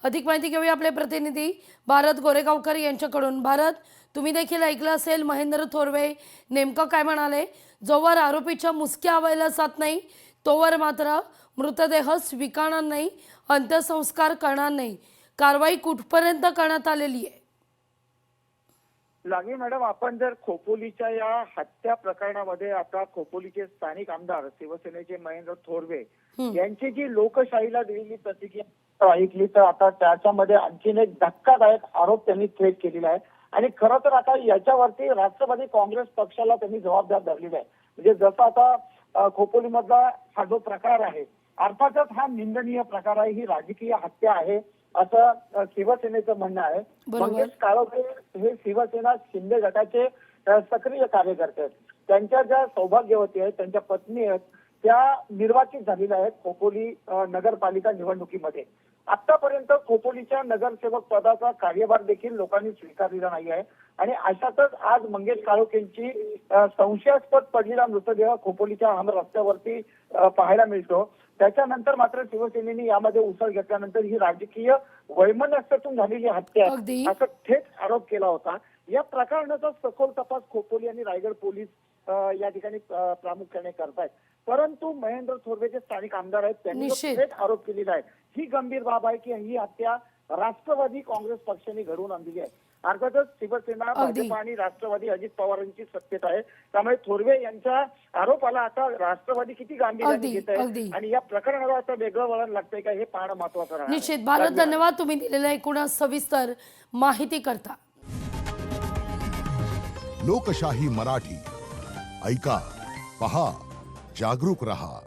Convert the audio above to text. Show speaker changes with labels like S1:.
S1: अधिक माहिती घेऊया आपले प्रतिनिधी भारत गोरेगावकर यांच्याकडून। भारत, तुम्ही देखील ऐकलं असेल महेंद्र थोरवे नेमकं काय म्हणाले। जोवर आरोपीच्या मुसक्या आवळल्या जात नाही तोवर मात्र मृतदेह स्वीकारणार नाही, अंत्यसंस्कार करणार नाही। कारवाई कुठपर्यंत करण्यात आलेली आहे?
S2: लागे मॅडम, आपण जर खोपोलीच्या या हत्या प्रकरणामध्ये आता खोपोलीचे स्थानिक आमदार शिवसेनेचे महेंद्र थोरवे यांची जी लोकशाहीला दिलेली प्रतिक्रिया ऐकली तर आता त्याच्यामध्ये आणखीन एक धक्कादायक आरोप त्यांनी थेट केलेला आहे। आणि खरं तर आता याच्यावरती राष्ट्रवादी काँग्रेस पक्षाला त्यांनी जबाबदार धरलेला आहे। म्हणजे जसं आता खोपोलीमधला हा जो प्रकार आहे, अर्थातच हा निंदनीय प्रकार आहे, ही राजकीय हत्या आहे असं शिवसेनेचं म्हणणं आहे। मंगेश काळोखे हे शिवसेना शिंदे गटाचे सक्रिय कार्यकर्ते आहेत। त्यांच्या ज्या सौभाग्यवती आहेत, त्यांच्या पत्नी आहेत, त्या निर्वाचित झालेल्या आहेत खोपोली नगरपालिका निवडणुकीमध्ये। आतापर्यंत खोपोलीच्या नगरसेवक पदाचा कार्यभार देखील लोकांनी स्वीकारलेला नाही आहे। आणि अशातच आज मंगेश काळोखेंची संशयास्पद पडलेला मृतदेह खोपोलीच्या आम रस्त्यावरती पाहायला मिळतो। त्याच्यानंतर मात्र शिवसेनेने यामध्ये उसळ घेतल्यानंतर ही राजकीय वैमनस्यातून झालेली हत्या आहे असा थेट आरोप केला होता। या प्रकरणाचा सखोल तपास खोपोली आणि रायगड पोलीस या ठिकाणी प्रामुख्याने करतायत। परंतु महेंद्र थोरवे जे स्थानिक आमदार आहेत त्यांनी थेट आरोप केलेला आहे। ही गंभीर बाब आहे की ही हत्या राष्ट्रवादी काँग्रेस पक्षाने घडवून आणलेली आहे। अर्थातच शिवसेना, भाजप आणि राष्ट्रवादी अजित पवारांची सत्तेत आहे। त्यामुळे थोरवे यांच्या आरोपाला आता राष्ट्रवादी किती गांभीर्याने घेत आहे आणि या प्रकरणाला आता वेगळं वळण लागतंय का हे पाहणं महत्त्वाचं आहे।
S1: निश्चित भारत, धन्यवाद तुम्ही दिलेल्या एकूण सविस्तर माहिती करता।
S3: लोकशाही मराठी ऐका, पहा, जागरूक रहा।